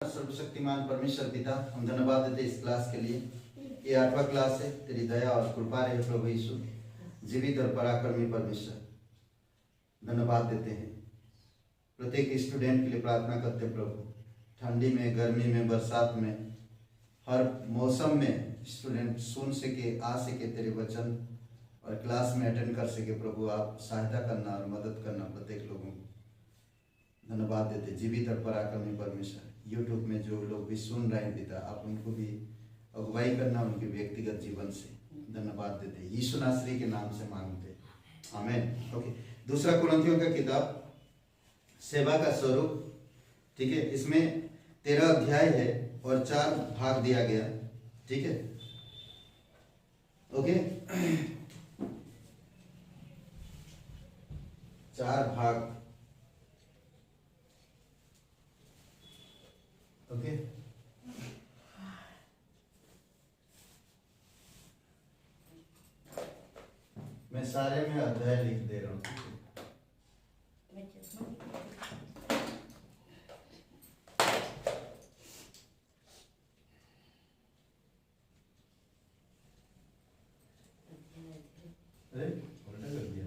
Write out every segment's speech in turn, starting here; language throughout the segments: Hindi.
सर्वशक्तिमान परमेश्वर पिता, हम धन्यवाद देते इस क्लास के लिए। ये 8वां क्लास है, तेरी दया और कृपा रहे प्रभु यीशु, जीवित और पराक्रमी परमेश्वर। धन्यवाद देते हैं, प्रत्येक स्टूडेंट के लिए प्रार्थना करते हैं प्रभु। ठंडी में, गर्मी में, बरसात में, हर मौसम में स्टूडेंट सुन सके, आ सके तेरे वचन और क्लास में अटेंड कर सके। प्रभु आप सहायता करना और मदद करना प्रत्येक लोगों को। धन्यवाद देते जीवित और पराक्रमी परमेश्वर। यूट्यूब में जो लोग भी सुन रहे हैं पिता, आप उनको भी अगुवाई करना उनके व्यक्तिगत जीवन से। धन्यवाद देते यीशु नासरी के नाम से मांगते, आमीन। ओके, दूसरा कुरिन्थियों का किताब सेवा का स्वरूप, ठीक है। इसमें 13 अध्याय है और 4 भाग दिया गया, ठीक है। ओके, 4 भाग, ओके। मैं सारे में अध्याय लिख दे रहा हूँ। अरे उल्टा कर दिया।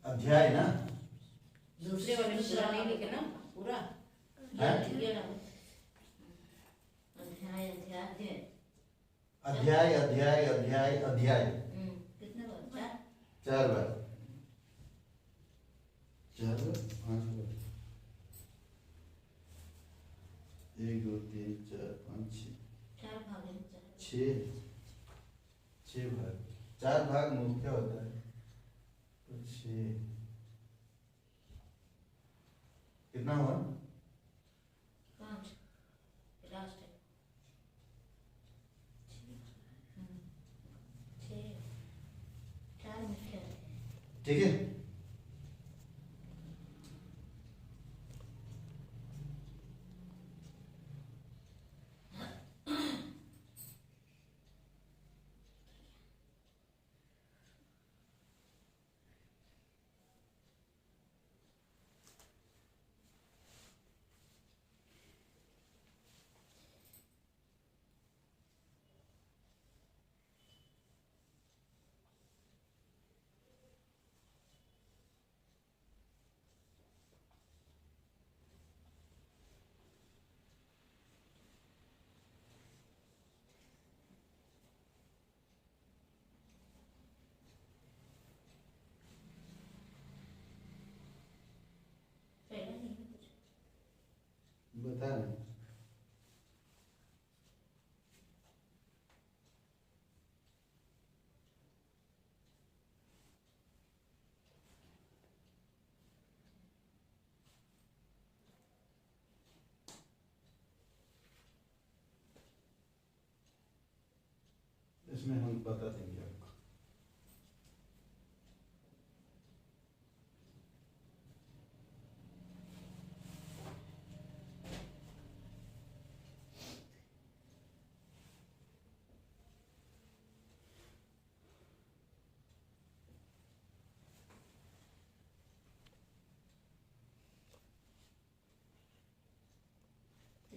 अध्याय ना, दूसरे वाले में पूरा नहीं लिखे ना, पूरा है? अध्याय अध्याय अध्याय अध्याय कितने बार? 4 बार, 4 बार, 5 बार, 1 2 3 4 5 4 भाग हैं, 6 भाग। 4 भाग मुख्य होता है तो 6 कितना हुआ? 5 लास्ट है। 6 4 मुख्य है। ठीक है। पहला नहीं है कुछ। बता रहे हैं। इसमें हम बता देंगे आपको।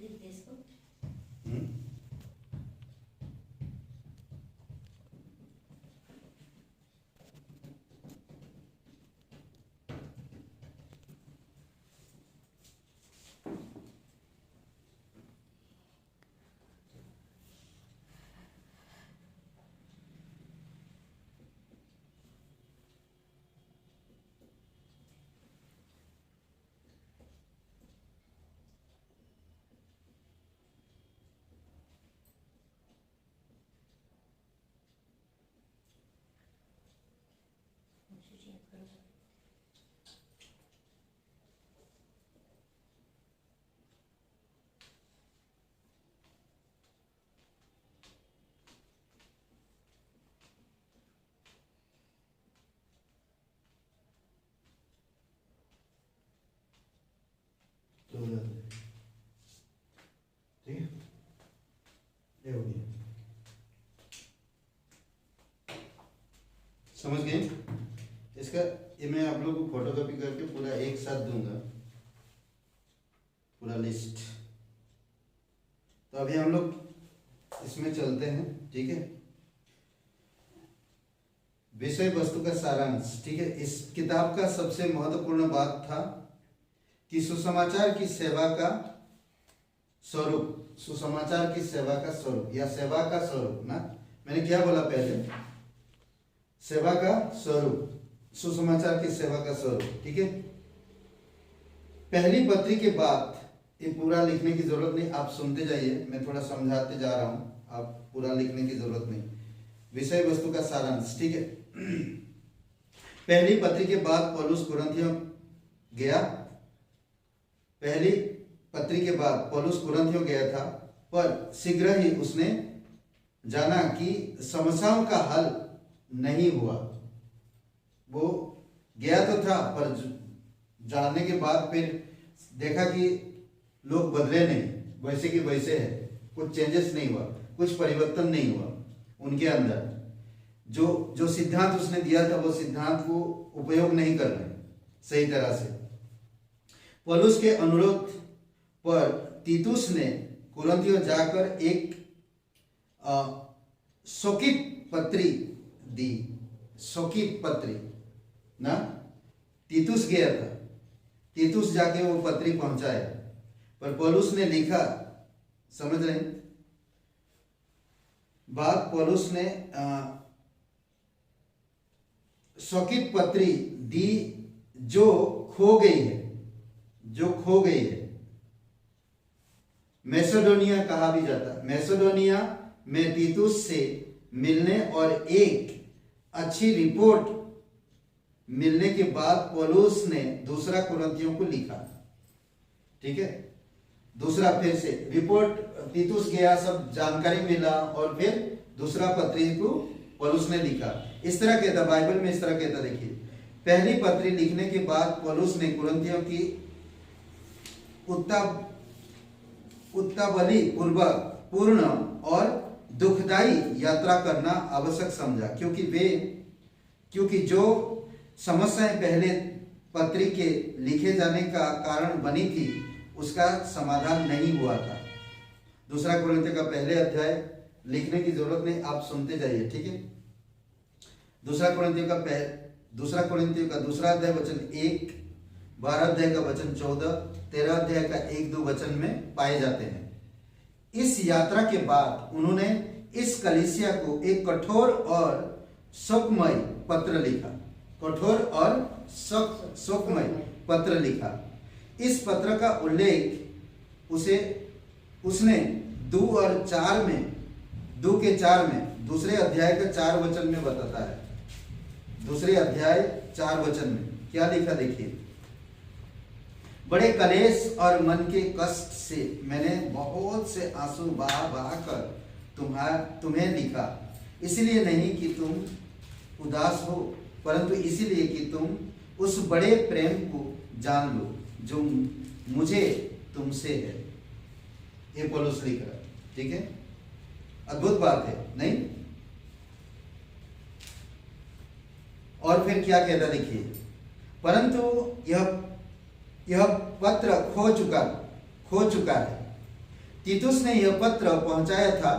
लिख दे इसको। हम्म? तो हो जाता है, ठीक है। ये हो गया, समझ गए इसका। ये मैं आप लोगों को फोटोकॉपी करके पूरा एक साथ दूंगा, पूरा लिस्ट। तो अभी हम लोग इसमें चलते हैं, ठीक है। विषय वस्तु का सारांश, ठीक है। इस किताब का सबसे महत्वपूर्ण बात था कि सुसमाचार की सेवा का स्वरूप, सुसमाचार की सेवा का स्वरूप या सेवा का स्वरूप ना, मैंने क्या बोला पहले, सेवा का स्वरूप, सुसमाचार की सेवा का स्वरूप, ठीक है। पहली पत्री के बाद ये पूरा लिखने की जरूरत नहीं, आप सुनते जाइए, मैं थोड़ा समझाते जा रहा हूं, आप पूरा लिखने की जरूरत नहीं। विषय वस्तु का सारांश, ठीक है। पहली पत्री के बाद पौलुस कुरिन्थियों गया, पहली पत्री के बाद पौलुस कुरिन्थियों गया था, पर शीघ्र ही उसने जाना कि समस्याओं का हल नहीं हुआ। वो गया तो था, पर जाने के बाद फिर देखा कि लोग बदले नहीं, वैसे कि वैसे है, कुछ चेंजेस नहीं हुआ, कुछ परिवर्तन नहीं हुआ उनके अंदर। जो सिद्धांत उसने दिया था वो सिद्धांत को उपयोग नहीं कर रहे सही तरह से। पौलुस के अनुरोध पर तीतुस ने कुरिन्थियों जाकर एक शोकित पत्री दी, शोकित पत्री ना, तीतुस गया था, तीतुस जाके वो पत्री पहुंचाया, पर पौलुस ने लिखा, समझ रहे बात, पौलुस ने शोकित पत्री दी जो खो गई है, जो खो गई है। मैसेडोनिया कहा भी जाता, मैसेडोनिया में तीतुस से मिलने और एक अच्छी रिपोर्ट मिलने के बाद पौलुस ने दूसरा कुरिन्थियों को लिखा, ठीक है। दूसरा फिर से रिपोर्ट, तीतुस गया, सब जानकारी मिला, और फिर दूसरा पत्री को पौलुस ने लिखा। इस तरह कहता, बाइबल में इस तरह कहता, देखिए, पहली पत्री लिखने के बाद पौलुस ने कुरिन्थियों की उतावली पूर्वक पूर्ण और दुखदाई यात्रा करना आवश्यक समझा, क्योंकि जो समस्याएं पहले पत्री के लिखे जाने का कारण बनी थी उसका समाधान नहीं हुआ था। दूसरा कुरिन्थियों का पहले अध्याय लिखने की जरूरत नहीं, आप सुनते जाइए, ठीक है। दूसरा कुरिन्थियों का दूसरा अध्याय वचन 1, 12 अध्याय का वचन 14, 13 अध्याय का 1-2 वचन में पाए जाते हैं। इस यात्रा के बाद उन्होंने इस कलीसिया को एक कठोर और शोकमय पत्र लिखा, कठोर और शोकमय पत्र लिखा। इस पत्र का उल्लेख उसने 2 और 4 में, 2 के 4 में, दूसरे अध्याय का 4 वचन में बताता है। दूसरे अध्याय 4 वचन में क्या लिखा, देखिए, बड़े कलेश और मन के कष्ट से मैंने बहुत से आंसू बहा कर तुम्हें लिखा, इसलिए नहीं कि तुम उदास हो, परंतु इसलिए कि तुम उस बड़े प्रेम को जान लो जो मुझे तुमसे है। ये पौलुस लिख रहा है, ठीक है। अद्भुत बात है, नहीं? और फिर क्या कहता, देखिए, परंतु यह पत्र खो चुका है। तीतुस ने यह पत्र पहुंचाया था।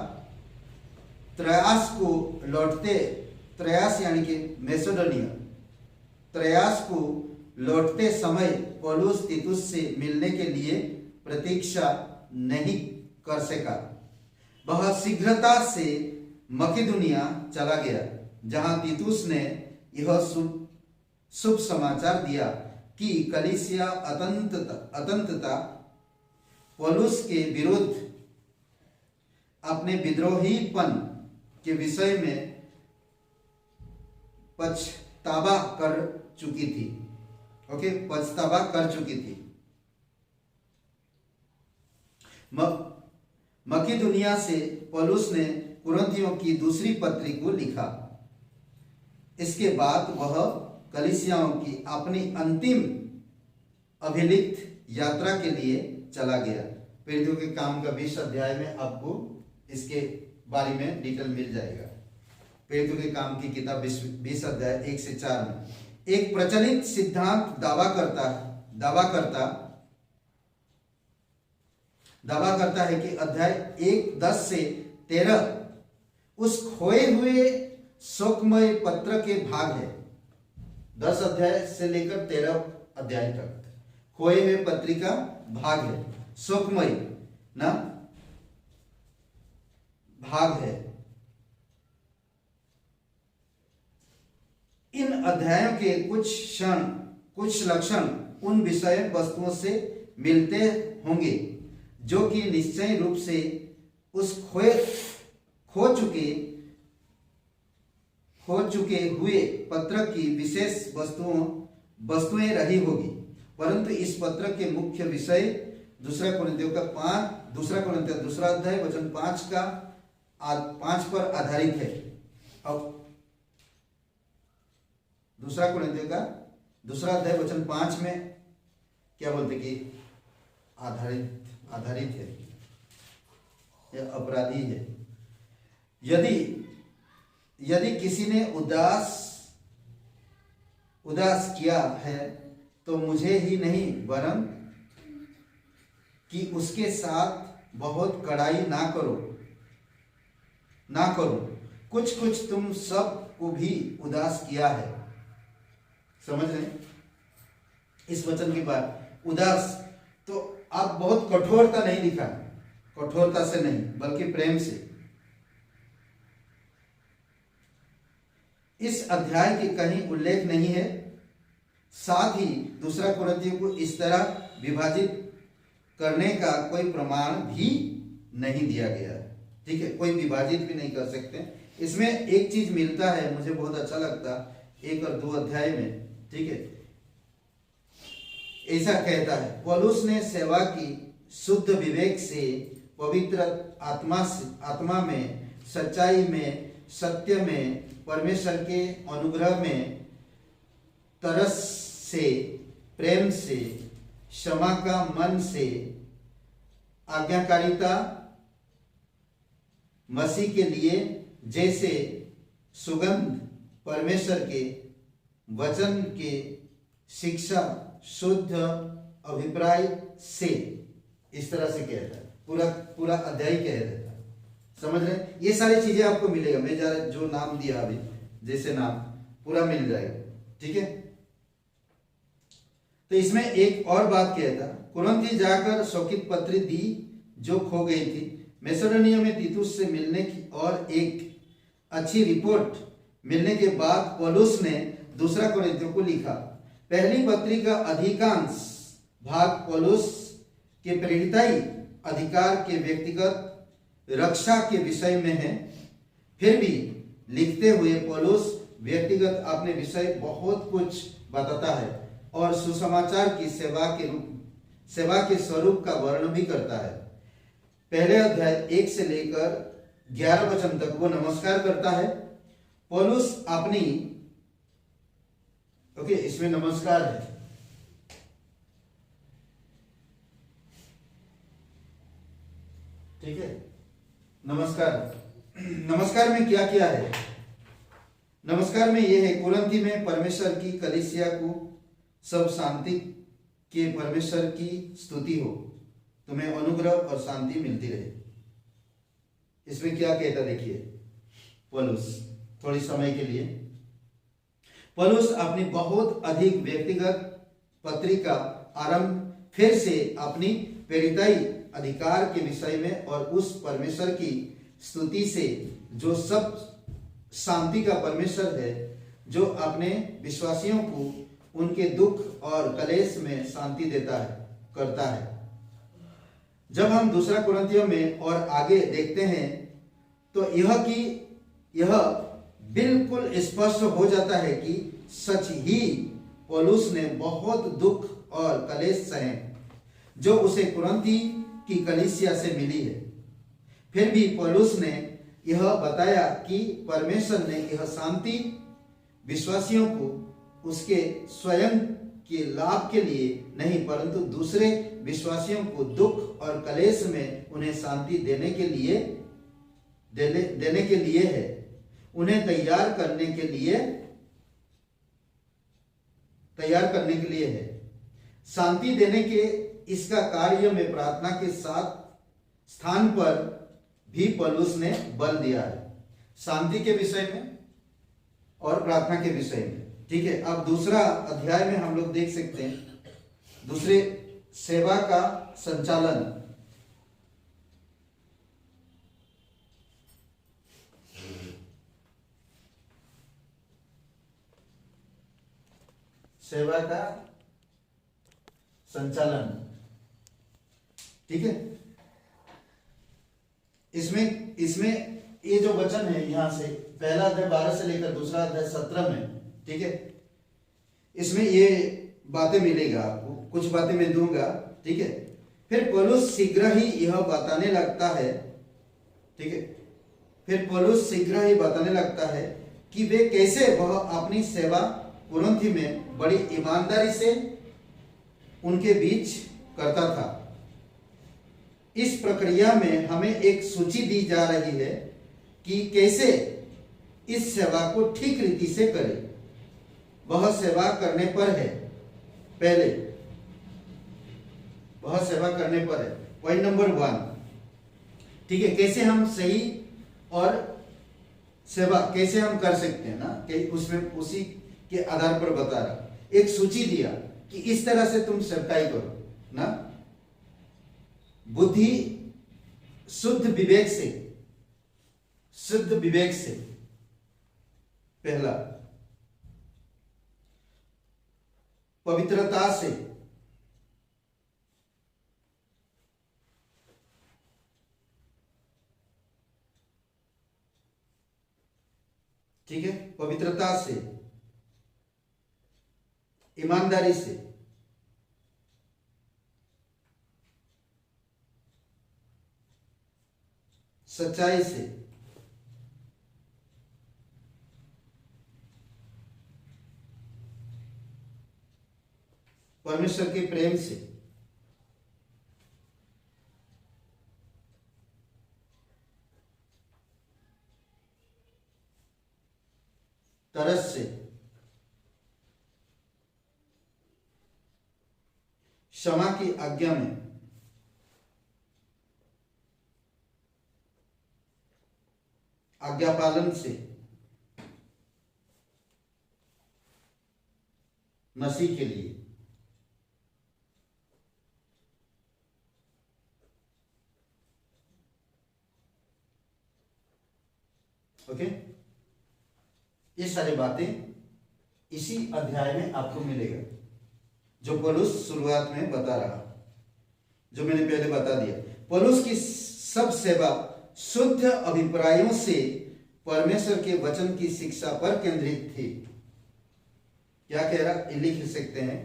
त्रयास यानी कि मैसेडोनिया, त्रयास को लौटते समय पौलुस तीतुस से मिलने के लिए प्रतीक्षा नहीं कर सका। वह शीघ्रता से मकिदुनिया चला गया, जहां तीतुस ने यह शुभ समाचार दिया कि कलीसिया अतंतता पौलुस के विरुद्ध अपने विद्रोहीपन के विषय में पछतावा कर चुकी थी। ओके, पछतावा कर चुकी थी। मकिदुनिया से पौलुस ने कुरिन्थियों की दूसरी पत्री को लिखा। इसके बाद वह कलीसियाओं की अपनी अंतिम अभिलिखित यात्रा के लिए चला गया। प्रेरितों के काम का 20 अध्याय में आपको इसके बारे में डिटेल मिल जाएगा। प्रेरितों के काम की किताब 20 अध्याय 1 से 4 में एक प्रचलित सिद्धांत दावा करता है कि अध्याय 1:10 से 13 उस खोए हुए शोकमय पत्र के भाग है। 10 अध्याय से लेकर 13 अध्याय तक खोए हुए पत्री का भाग है, शोकमय ना भाग है। इन अध्यायों के कुछ लक्षण उन विषय वस्तुओं से मिलते होंगे जो कि निश्चय रूप से उस खो चुके हुए पत्र की विशेष वस्तुएं रही होगी, परंतु इस पत्र के मुख्य विषय दूसरा कुरिन्थियों दूसरा अध्याय वचन 5 पर आधारित है। अब दूसरा कुरिन्थियों का दूसरा अध्याय वचन 5 में क्या बोलते कि आधारित है या अपराधी है। यदि किसी ने उदास किया है तो मुझे ही नहीं वरन कि उसके साथ बहुत कड़ाई ना करो। कुछ तुम सब को भी उदास किया है। समझ रहे इस वचन के बाद उदास, तो आप बहुत कठोरता नहीं दिखा, कठोरता से नहीं बल्कि प्रेम से। इस अध्याय की कहीं उल्लेख नहीं है, साथ ही दूसरा कुरिन्थियों को इस तरह विभाजित करने का कोई प्रमाण भी नहीं दिया गया। ठीक है, कोई विभाजित भी नहीं कर सकते। इसमें एक चीज मिलता है, मुझे बहुत अच्छा लगता 1 और 2 अध्याय में। ठीक है, ऐसा कहता है, पौलुस ने सेवा की शुद्ध विवेक से, पवित्र आत्मा में, सच्चाई में, सत्य में, परमेश्वर के अनुग्रह में, तरस से, प्रेम से, क्षमा का मन से, आज्ञाकारिता मसीह के लिए जैसे सुगंध, परमेश्वर के वचन के शिक्षा, शुद्ध अभिप्राय से, इस तरह से कहता है। पूरा अध्याय कह देता है। समझ रहे हैं? ये सारी चीजें आपको मिलेगा। मैं जो नाम दिया अभी, जैसे नाम पूरा मिल जाएगा। ठीक है, तो इसमें एक और बात कहता, कुरिन्थी जाकर शोकित पत्री दी जो खो गई थी। मैसेडोनिया में तीतुस से मिलने की और एक अच्छी रिपोर्ट मिलने के बाद पौलुस ने दूसरा कुरिन्थियों को लिखा। पहली पत्री का अधिकांश भाग पौलुस के प्रेरिताई अधिकार के व्यक्तिगत रक्षा के विषय में है। फिर भी लिखते हुए पौलुस व्यक्तिगत अपने विषय बहुत कुछ बताता है और सुसमाचार की सेवा के स्वरूप का वर्णन भी करता है। पहले अध्याय 1 से लेकर 11 वचन तक वो नमस्कार करता है। पौलुस अपनी इसमें नमस्कार है। ठीक है, नमस्कार में क्या क्या है? नमस्कार में यह है, कुरिन्थी में परमेश्वर की कलीसिया को सब शांति के परमेश्वर की स्तुति हो, तुम्हें अनुग्रह और शांति मिलती रहे। इसमें क्या कहता देखिए पौलुस, थोड़ी समय के लिए पौलुस अपनी बहुत अधिक व्यक्तिगत पत्री का आरंभ फिर से अपनी प्रेरिताई अधिकार के विषय में और उस परमेश्वर की स्तुति से जो सब शांति का परमेश्वर है, जो अपने विश्वासियों को उनके दुख और कलेश में शांति करता है। जब हम दूसरा कुरिन्थियों में और आगे देखते हैं तो यह बिल्कुल स्पष्ट हो जाता है कि सच ही पौलुस ने बहुत दुख और कलेश सहे जो उसे कुरिन्थी की कलीसिया से मिली है। फिर भी पौलुस ने यह बताया कि परमेश्वर ने यह शांति विश्वासियों को उसके स्वयं के लाभ के लिए नहीं, परंतु दूसरे विश्वासियों को दुख और कलेश में उन्हें शांति देने के लिए है, उन्हें तैयार करने के लिए तैयार करने के लिए है। शांति देने के इसका कार्य में प्रार्थना के साथ स्थान पर भी पौलुस ने बल दिया है, शांति के विषय में और प्रार्थना के विषय में। ठीक है, अब दूसरा अध्याय में हम लोग देख सकते हैं दूसरे सेवा का संचालन। सेवा का संचालन, ठीक है। इसमें ये जो वचन है यहां से पहला अध्याय 12 से लेकर दूसरा अध्याय 17 में, ठीक है, इसमें ये बातें मिलेगा आपको, कुछ बातें मैं दूंगा, ठीक है। फिर पौलुस शीघ्र ही यह बताने लगता है, ठीक है, फिर पौलुस शीघ्र ही बताने लगता है कि वे कैसे वह अपनी सेवा कुरिन्थ में बड़ी ईमानदारी से उनके बीच करता था। इस प्रक्रिया में हमें एक सूची दी जा रही है कि कैसे इस सेवा को ठीक रीति से करें। वह सेवा करने पर है, पहले वह सेवा करने पर है, पॉइंट नंबर 1, ठीक है। कैसे हम सही और सेवा कैसे हम कर सकते हैं ना, कि उसमें उसी के आधार पर बता रहा, एक सूची दिया कि इस तरह से तुम सेवकाई करो ना, बुद्धि शुद्ध विवेक से, शुद्ध विवेक से, पहला पवित्रता से, ठीक है, पवित्रता से, ईमानदारी से, सच्चाई से, परमेश्वर के प्रेम से, तरस से, क्षमा की आज्ञा में, आज्ञा पालन से, मसीह के लिए, ओके। ये सारी बातें इसी अध्याय में आपको मिलेगा, जो पौलुस शुरुआत में बता रहा, जो मैंने पहले बता दिया। पौलुस की सब सेवा शुद्ध अभिप्रायों से परमेश्वर के वचन की शिक्षा पर केंद्रित थी। क्या कह रहा, लिख सकते हैं,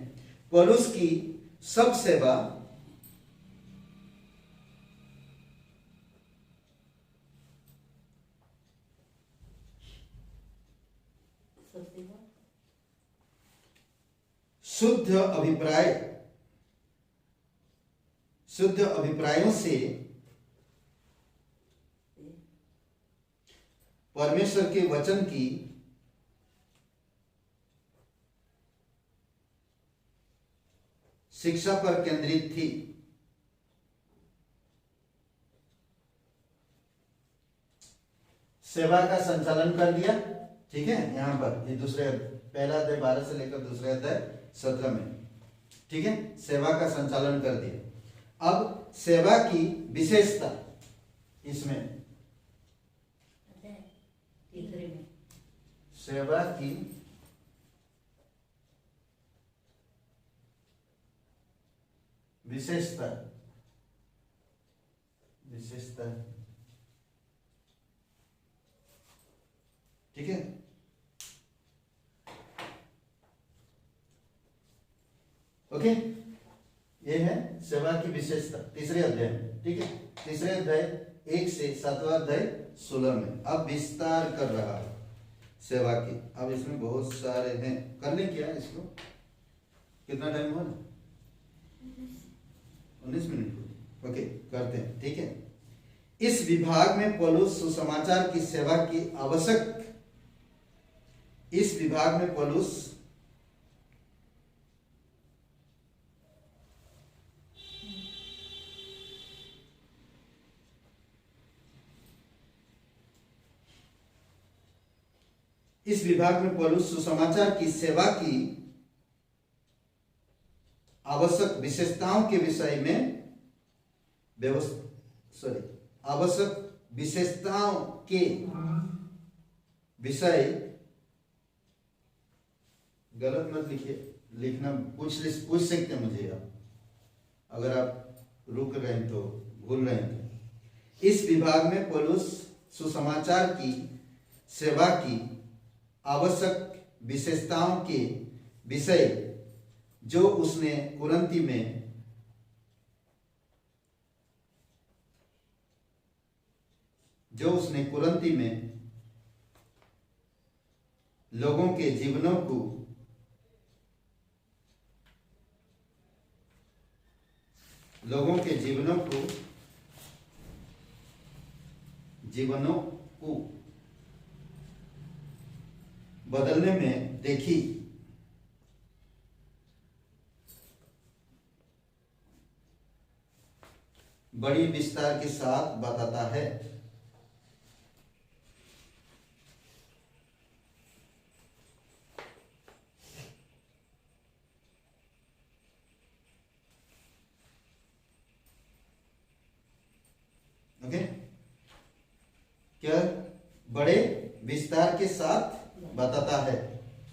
पौलुस की सब सेवा शुद्ध अभिप्रायों से परमेश्वर के वचन की शिक्षा पर केंद्रित थी। सेवा का संचालन कर दिया, ठीक है। यहां पर ये दूसरे पहला अध्याय 12 से लेकर दूसरे अध्याय 17 में, ठीक है, सेवा का संचालन कर दिया। अब सेवा की विशेषता, इसमें सेवा की विशेषता, ठीक है। ओके, ये है सेवा की विशेषता तीसरे अध्याय में, ठीक है। तीसरे अध्याय 1 से 7वां अध्याय 16 में अब विस्तार कर रहा है सेवा की। अब इसमें बहुत सारे हैं, कर लें क्या इसको, कितना टाइम हुआ, 19 मिनट, ओके, करते हैं, ठीक है। इस विभाग में पौलुस सुसमाचार की सेवा की इस विभाग में पौलुस सुसमाचार की सेवा की आवश्यक विशेषताओं के विषय में आवश्यक विशेषताओं के विषय, गलत मत लिखिए, लिखना पूछ सकते हैं मुझे आप, अगर आप रुक रहे हैं तो, भूल रहे हैं तो। इस विभाग में पौलुस सुसमाचार की सेवा की आवश्यक विशेषताओं के विषय जो उसने कुरिन्थी में लोगों के जीवनों को बदलने में देखी बड़ी विस्तार के साथ बताता है। ओके, क्या बड़े विस्तार के साथ बताता है।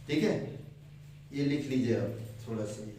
ठीक है, ये लिख लीजिए आप थोड़ा सा।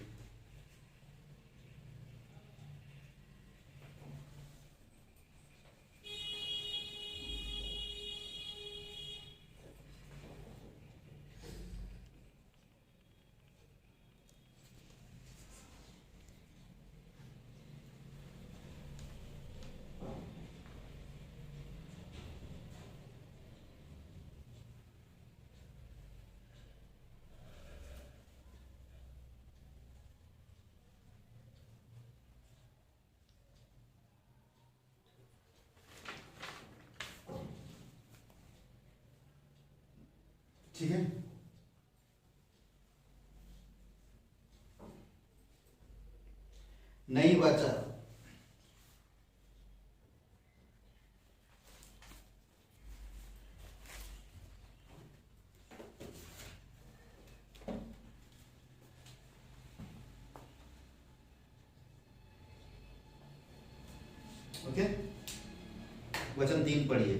ठीक है, नई वाचा। ओके, वचन 3 पढ़िए।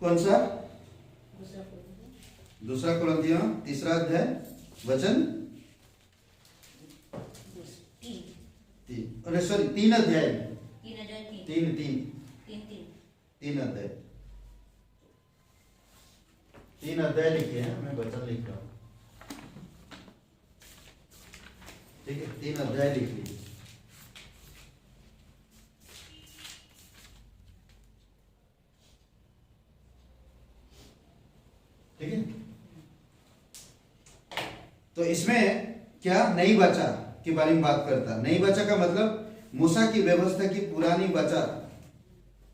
कौन सा? दूसरा कुरिन्थियों 3 अध्याय वचन 3 अध्याय 3 अध्याय लिखे हैं, मैं वचन लिख रहा हूं। ठीक है, 3 अध्याय लिख लीजिए। ठीक है, तो इसमें क्या नई वाचा के बारे में बात करता है। नई वाचा का मतलब मूसा की व्यवस्था की पुरानी वाचा।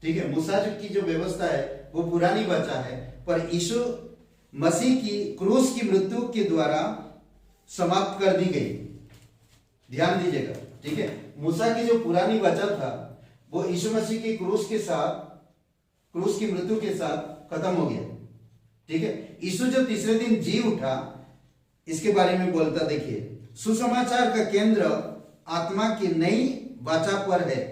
ठीक है, मूसा की जो व्यवस्था है वो पुरानी वाचा है, पर यीशु मसीह की क्रूस की मृत्यु के द्वारा समाप्त कर दी गई। ध्यान दीजिएगा। ठीक है, मूसा की जो पुरानी वाचा था वो यीशु मसीह की क्रूस की मृत्यु के साथ खत्म हो गया। ठीक है, यीशु जो तीसरे दिन जी उठा, इसके बारे में बोलता। देखिए, सुसमाचार का केंद्र आत्मा की नई वाचा पर है।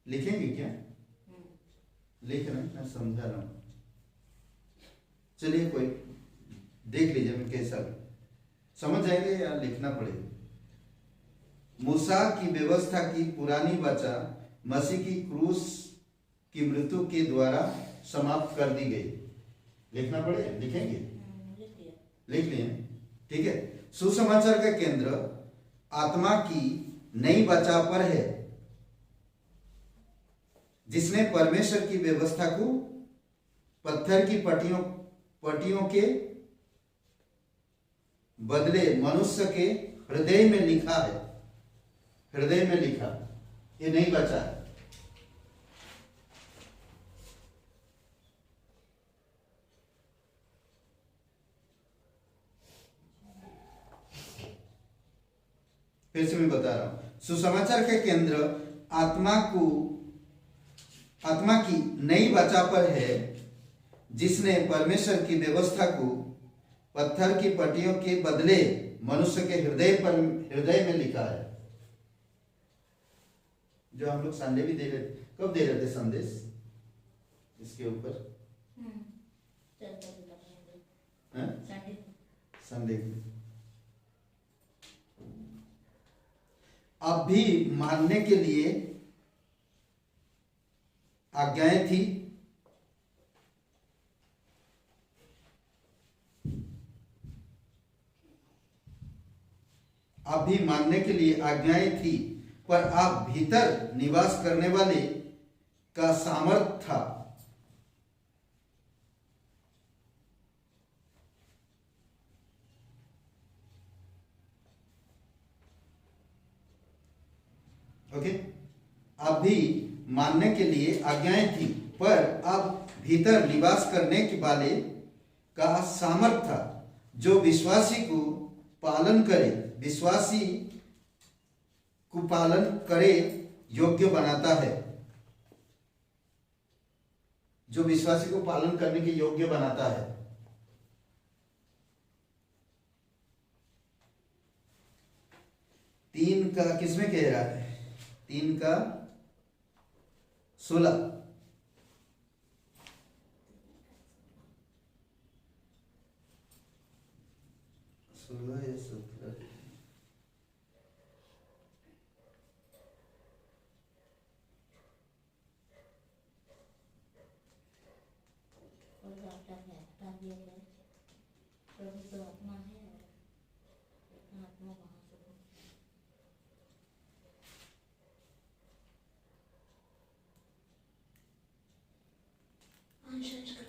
लिखेंगे क्या? लिख रहे हैं, मैं समझा रहा हूं। चलिए, कोई देख लीजिए, मैं कैसा समझ जाएंगे या लिखना पड़ेगा। मूसा की व्यवस्था की पुरानी वाचा मसीह की क्रूस की मृत्यु के द्वारा समाप्त कर दी गई। लिखना पड़ेगा, लिखेंगे? लिख लिए। ठीक है, सुसमाचार का केंद्र आत्मा की नई वाचा पर है, जिसने परमेश्वर की व्यवस्था को पत्थर की पट्टियों के बदले मनुष्य के हृदय में लिखा है। हृदय में लिखा, ये नई वाचा है। फिर से मैं बता रहा हूं, सुसमाचार का केंद्र आत्मा को आत्मा की नई वाचा पर है जिसने परमेश्वर की व्यवस्था को पत्थर की पट्टियों के बदले मनुष्य के हृदय में लिखा है। जो हम लोग संडे भी दे रहे, कब दे रहे थे संदेश इसके ऊपर? संडे को। अब भी मानने के लिए आज्ञाएं थी, अब भी मानने के लिए आज्ञाएं थी, पर आप भीतर निवास करने वाले का सामर्थ था। ओके, अब भी मानने के लिए आज्ञाएं थी, पर अब भीतर निवास करने के वाले का सामर्थ था, जो विश्वासी को पालन करे, विश्वासी को पालन करे योग्य बनाता है, जो विश्वासी को पालन करने के योग्य बनाता है। तीन का किसमें कह रहा है? 3 का 16। या 17 प्रभु तो आत्मा है, आत्मा वहां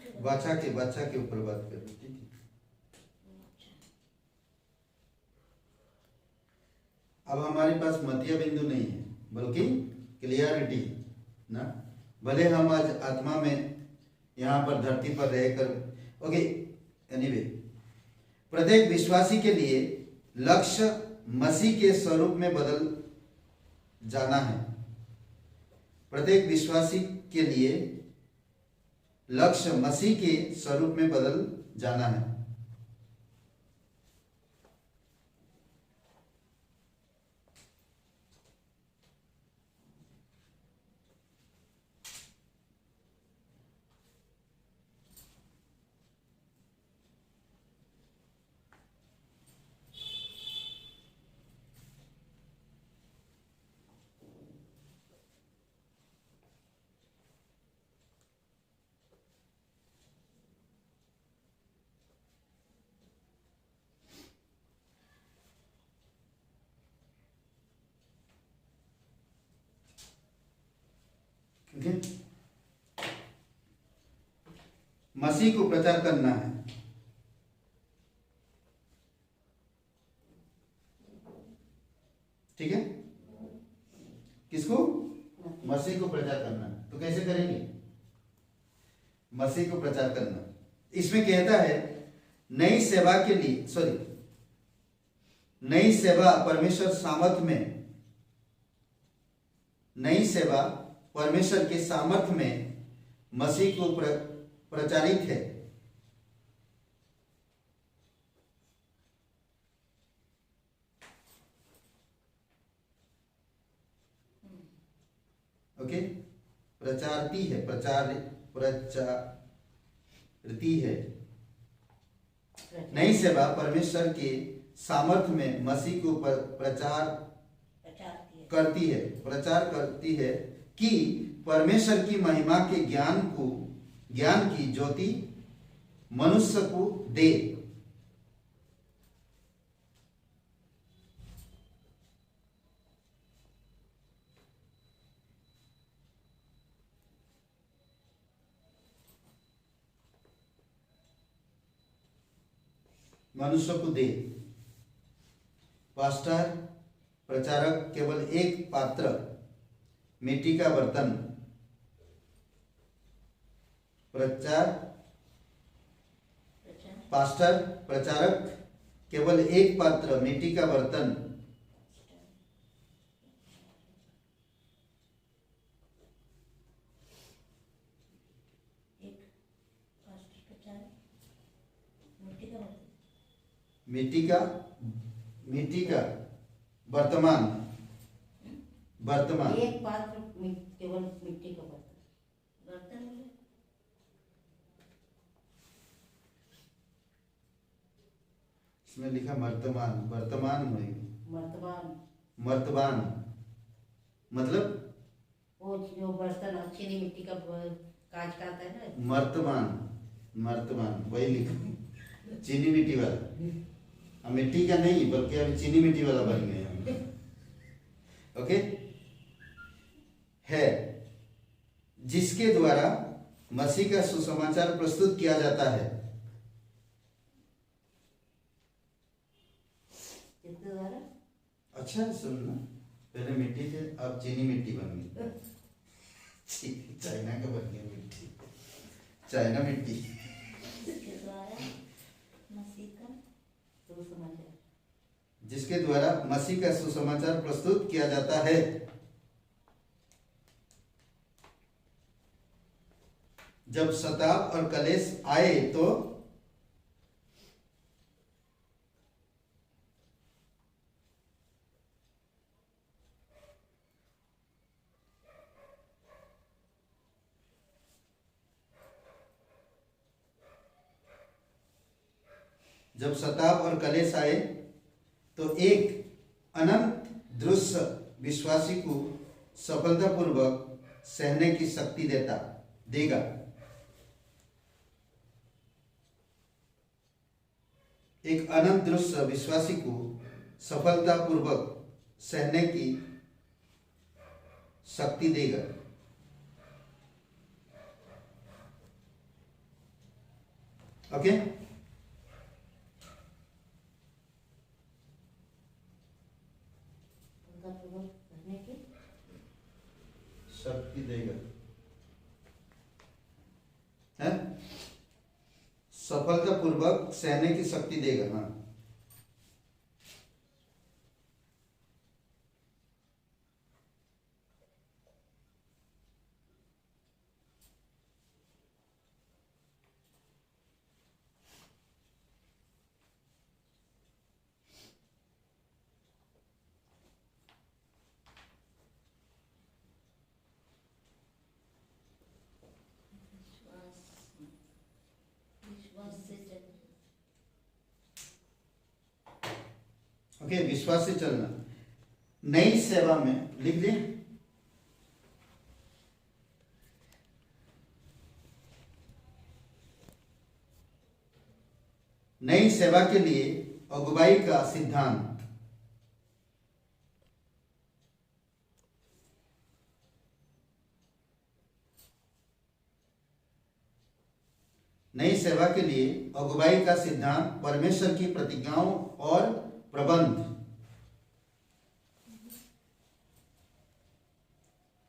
से बाचा के ऊपर बात कर रही थी। अब हमारे पास मध्य बिंदु नहीं है, बल्कि क्लियरिटी ना। भले हम आज आत्मा में यहाँ पर धरती पर रहकर, ओके, एनीवे, प्रत्येक विश्वासी के लिए लक्ष्य मसीह के स्वरूप में बदल जाना है। प्रत्येक विश्वासी के लिए लक्ष्य मसीह के स्वरूप में बदल जाना है। मसीह को प्रचार करना है। ठीक है, किसको? मसीह को प्रचार करना। तो कैसे करेंगे? मसीह को प्रचार करना। इसमें कहता है नई सेवा के लिए, नई सेवा परमेश्वर सामर्थ में, नई सेवा परमेश्वर के सामर्थ में मसीह को प्रचारित है। ओके, प्रचारती है, प्रचारती है। नई सेवा परमेश्वर के सामर्थ में मसीह को प्रचार करती है कि परमेश्वर की महिमा के ज्ञान की ज्योति मनुष्य को दे। मनुष्य को दे। पास्टर, प्रचारक केवल एक पात्र, मिट्टी का बर्तन। पास्टर, प्रचारक केवल एक पात्र, मिट्टी का बर्तन। मिट्टी का, मिट्टी का वर्तमान, वर्तमान एक पात्र केवल मिट्टी का बर्तन, बर्तन बोले। इसमें लिखा वर्तमान, वर्तमान में वर्तमान मर्तबान मतलब वो जो बर्तन चीनी मिट्टी का कांच का आता है ना। मर्तमान, मर्तमान वही लिखा, चीनी मिट्टी वाला। हम मिट्टी का नहीं बल्कि अभी चीनी मिट्टी वाला बन गए हम। ओके, है जिसके द्वारा मसीह का सुसमाचार प्रस्तुत किया जाता है। किसके द्वारा? अच्छा सुनना, पहले मिट्टी थे अब चीनी मिट्टी बन गई, चाइना का बन गया मिट्टी, चाइना मिट्टी। किसके द्वारा मसीह का सुसमाचार, जिसके द्वारा मसीह का सुसमाचार प्रस्तुत किया जाता है। जब सताप और कलेश आए तो जब सताप और कलेश आए तो एक अनंत दृश्य विश्वासी को सफलतापूर्वक सहने की शक्ति देगा। एक अनंत दृश्य विश्वासी को सफलतापूर्वक सहने की शक्ति देगा। ओके, करने की शक्ति देगा, है सफलतापूर्वक सहने की शक्ति देगा। हाँ, ओके, विश्वास से चलना। नई सेवा में लिख दिए, नई सेवा के लिए अगुवाई का सिद्धांत। नई सेवा के लिए अगुवाई का सिद्धांत परमेश्वर की प्रतिज्ञाओं और प्रबंध।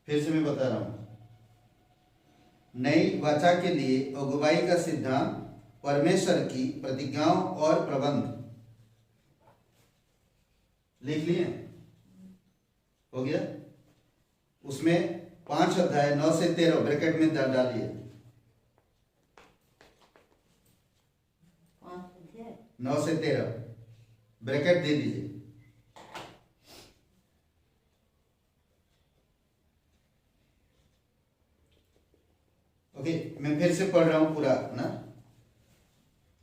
फिर से मैं बता रहा हूं, नई वाचा के लिए अगुवाई का सिद्धांत परमेश्वर की प्रतिज्ञाओं और प्रबंध। लिख लिए, हो गया। उसमें 5 अध्याय 9 से 13 ब्रैकेट में डालिए। 9 से 13 ब्रैकेट दे दीजिए। ओके, मैं फिर से पढ़ रहा हूं पूरा ना।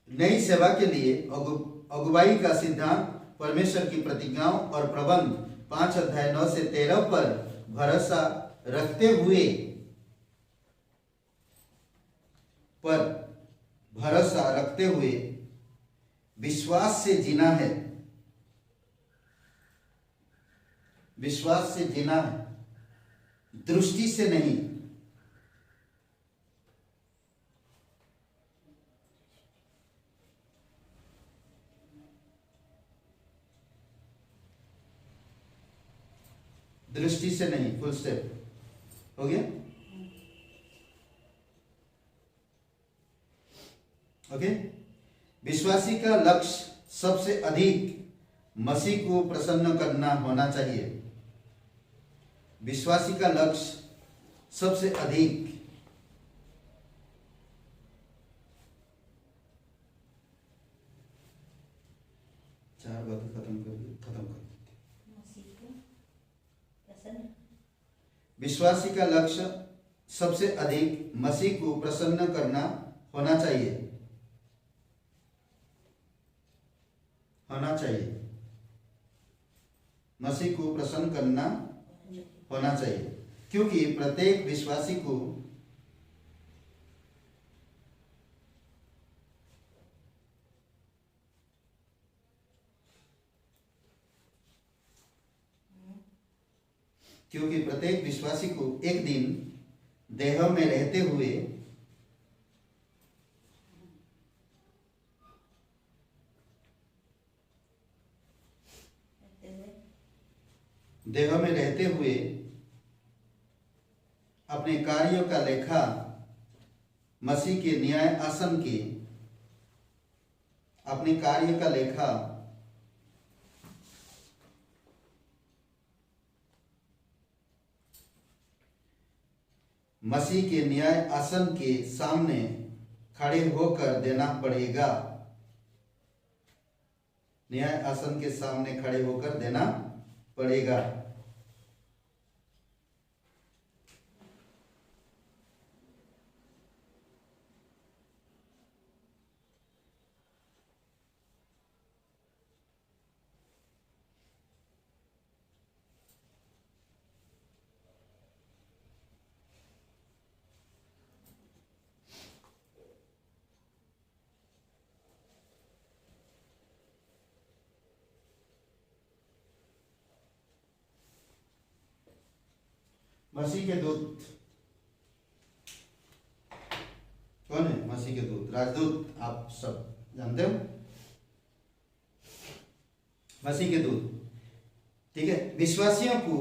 नई सेवा के लिए अगुवाई का सिद्धांत परमेश्वर की प्रतिज्ञाओं और प्रबंध 5 अध्याय 9 से 13 पर भरोसा रखते हुए विश्वास से जीना है। विश्वास से जीना है, दृष्टि से नहीं। दृष्टि से नहीं, फुल स्टॉप हो गया। ओके, विश्वासी का लक्ष्य सबसे अधिक मसीह को प्रसन्न करना होना चाहिए। विश्वासी का लक्ष्य सबसे अधिक 4 बातें खत्म कर देते। मसीह को प्रसन्न विश्वासी का लक्ष्य सबसे अधिक मसीह को प्रसन्न करना होना चाहिए। मसीह को प्रसन्न करना होना चाहिए, क्योंकि प्रत्येक विश्वासी को एक दिन देह में रहते हुए अपने कार्यों का लेखा मसीह के न्याय आसन के अपने कार्य का लेखा मसीह के न्याय आसन के सामने खड़े होकर देना पड़ेगा। न्याय आसन के सामने खड़े होकर देना पड़ेगा। मसीह के दूत कौन है? मसीह के दूत, राजदूत, आप सब जानते हो। मसीह के दूत, ठीक है। विश्वासियों को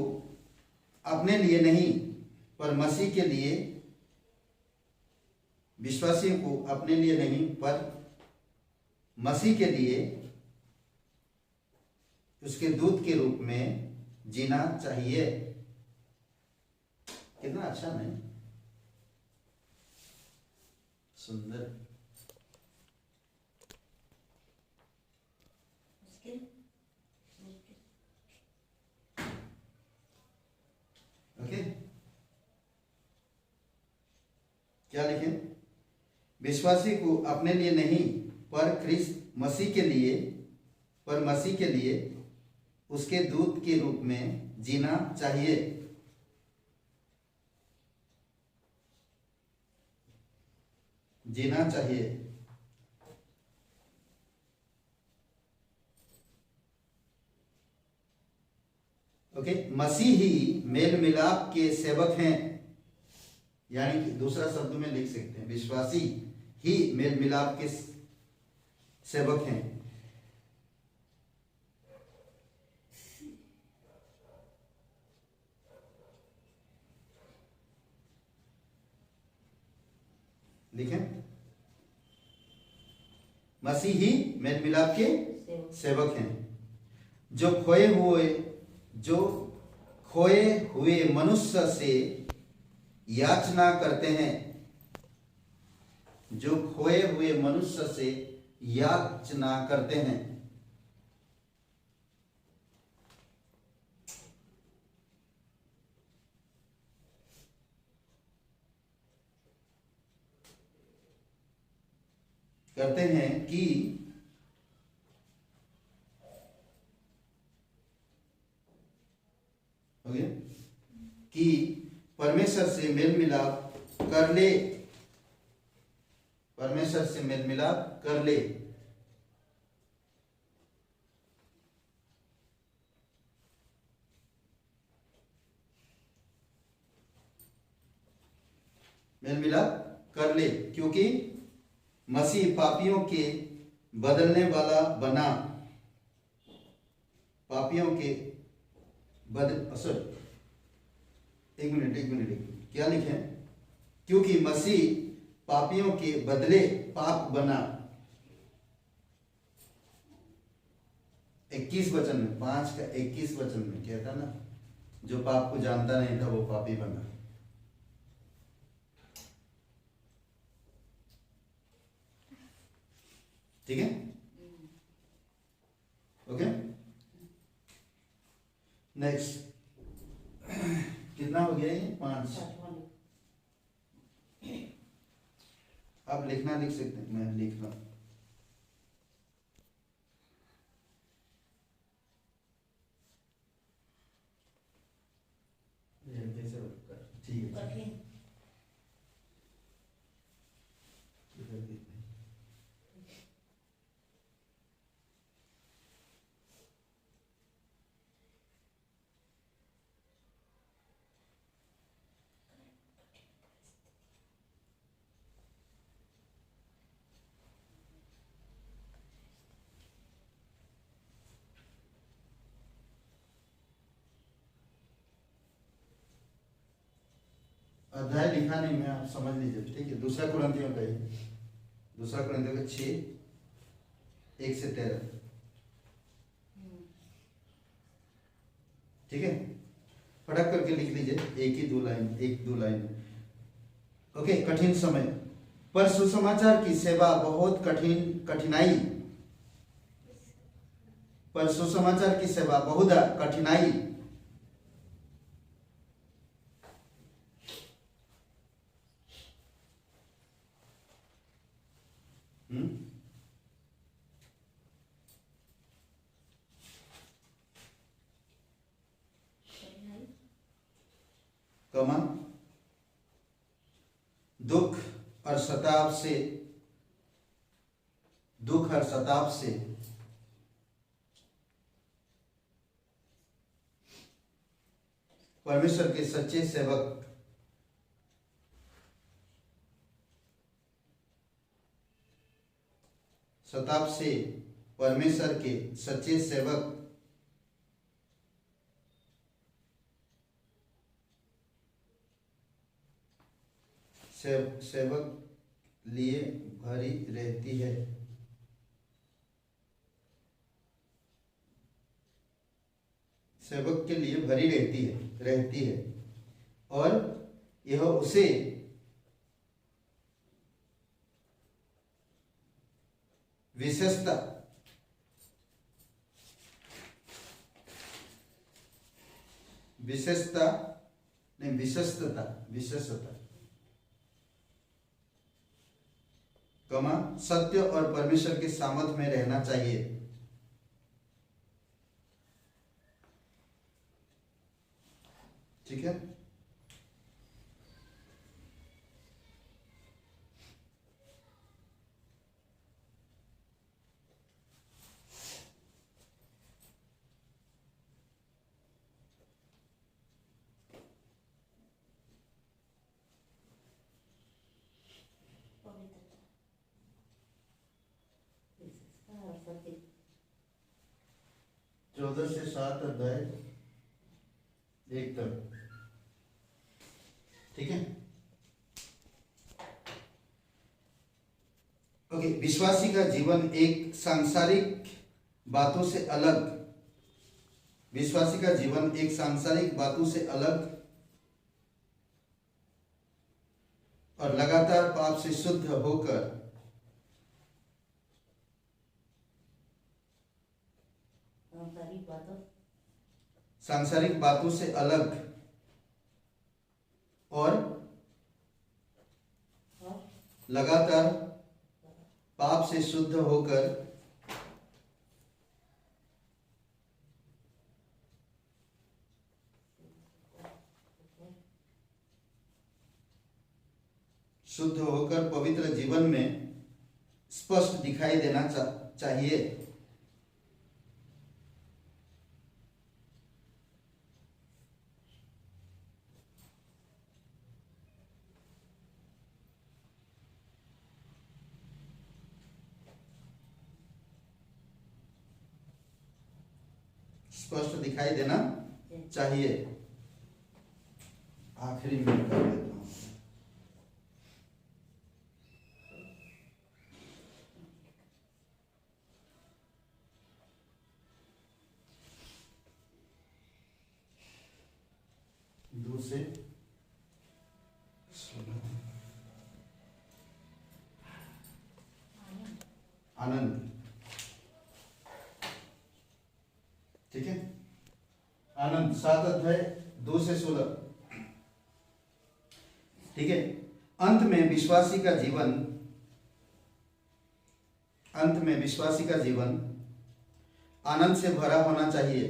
अपने लिए नहीं पर मसीह के लिए, विश्वासियों को अपने लिए नहीं पर मसीह के लिए उसके दूत के रूप में जीना चाहिए। कितना अच्छा नहीं? सुंदर। ओके, क्या लिखें? विश्वासी को अपने लिए नहीं पर ख्रीस्त मसीह के लिए, पर मसीह के लिए उसके दूत के रूप में जीना चाहिए। जीना चाहिए। ओके, मसीह ही मेल मिलाप के सेवक हैं, यानी कि दूसरा शब्द में लिख सकते हैं, विश्वासी ही मेल मिलाप के सेवक हैं। लिखें, मसीह ही मेल मिलाप के सेवक हैं, जो खोए हुए मनुष्य से याचना करते हैं, जो खोए हुए मनुष्य से याचना करते हैं। करते हैं कि परमेश्वर से मेल मिलाप कर ले, परमेश्वर से मेल मिलाप कर ले। मेल मिलाप कर ले, क्योंकि मसीह पापियों के बदलने वाला बना, पापियों के एक मिनट, क्या लिखे? क्योंकि मसीह पापियों के बदले पाप बना। 21 वचन में, 5 का 21 वचन में कहता ना, जो पाप को जानता नहीं था वो पापी बना। ठीक है, ओके, नेक्स्ट कितना हो गया ये 5। आप लिखना लिख सकते हैं, मैं लिख रहा हूँ। ये कैसे होगा? ठीक है, कठिन इधर देखते हैं। अध्याय लिखा नहीं मैं, आप समझ लीजिए, ठीक है। दूसरा कुरिन्थियों का ही, दूसरा कुरिन्थियों का 6:1-13, ठीक है। फटाक करके लिख लीजिए, एक ही 2 लाइन, 1-2 लाइन। ओके, कठिन समय पर सुसमाचार की सेवा बहुत कठिनाई पर सुसमाचार की सेवा बहुधा कठिनाई कमा दुख और सताप से परमेश्वर के सच्चे सेवक सताप से परमेश्वर के सच्चे सेवक लिए भरी रहती है। सेवक के लिए भरी रहती है और यह उसे विशेषता कमा सत्य और परमेश्वर के सामर्थ में रहना चाहिए। ठीक है, पवित्रता, विशेषता और सत्य। 14 से 7 अध्याय 1 तक, ठीक है। ओके, विश्वासी का जीवन एक सांसारिक बातों से अलग और लगातार पाप से शुद्ध होकर सांसारिक बातों से अलग और लगातार पाप से शुद्ध होकर पवित्र जीवन में स्पष्ट दिखाई देना चाहिए। स्पष्ट दिखाई देना चाहिए। आखिरी में कर देता हूं। दूसरे आनंद ठीक है। आनंद 7 अध्याय 2 से 16। ठीक है। अंत में विश्वासी का जीवन आनंद से भरा होना चाहिए।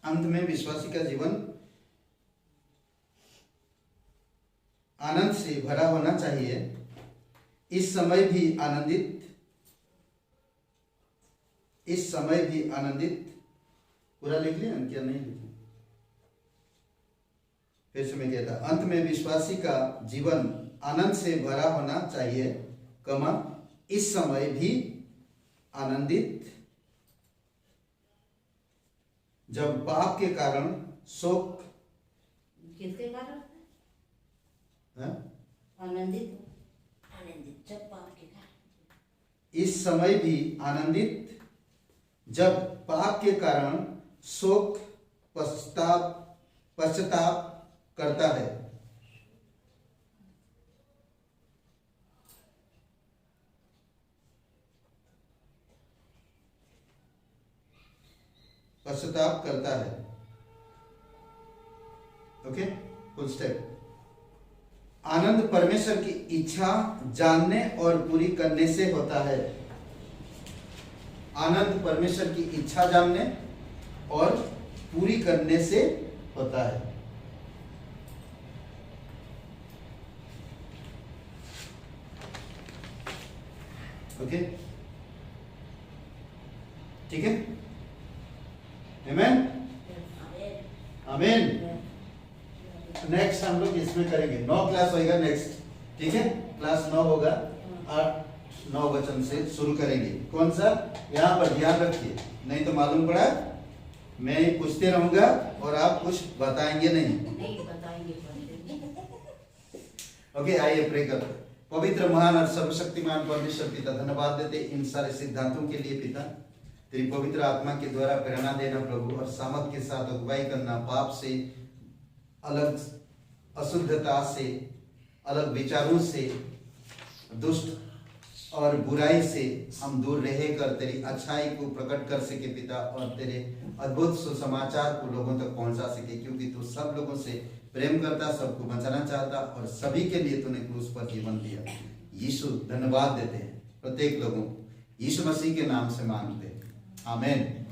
अंत में विश्वासी का जीवन आनंद से भरा होना चाहिए। इस समय भी आनंदित पूरा लिख लिया क्या? नहीं लिखा? फिर से मैं कहता, अंत में विश्वासी का जीवन आनंद से भरा होना चाहिए, कमा इस समय भी आनंदित, जब पाप के कारण शोक। किसके कारण है? आनंदित जब पाप के कारण। इस समय भी आनंदित जब पाप के कारण शोक पश्चाताप करता है। पश्चाताप करता है। Okay, full step. आनंद परमेश्वर की इच्छा जानने और पूरी करने से होता है। आनंद परमेश्वर की इच्छा जानने और पूरी करने से होता है। ओके, ठीक है। आमीन, आमीन। नेक्स्ट हम लोग इसमें करेंगे 9 क्लास होगा नेक्स्ट। ठीक है, क्लास 9 होगा। 8-9 वचन से शुरू करेंगे। कौन सा? यहाँ पर ध्यान रखिए, नहीं तो मालूम पड़ा मैं पूछते रहूंगा और आप कुछ बताएंगे नहीं। ओके, आइए प्रे करते। पवित्र, महान और सर्वशक्तिमान परमेश्वर पिता, धन्यवाद देते इन सारे सिद्धांतों के लिए पिता। तेरी पवित्र आत्मा के द्वारा प्रेरणा देना प्रभु, और सामर्थ के साथ अगुवाई करना। पाप से अलग, अशुद्धता से अलग, विचारों से, दुष्ट और बुराई से हम दूर रहकर तेरी अच्छाई को प्रकट कर सके पिता, और तेरे अद्भुत सुसमाचार को लोगों तक पहुंचा सके, क्योंकि तू सब लोगों से प्रेम करता, सबको बचाना चाहता, और सभी के लिए तूने क्रूस पर जीवन दिया। यीशु, धन्यवाद देते हैं प्रत्येक लोगों, यीशु मसीह के नाम से मांगते हैं, आमीन।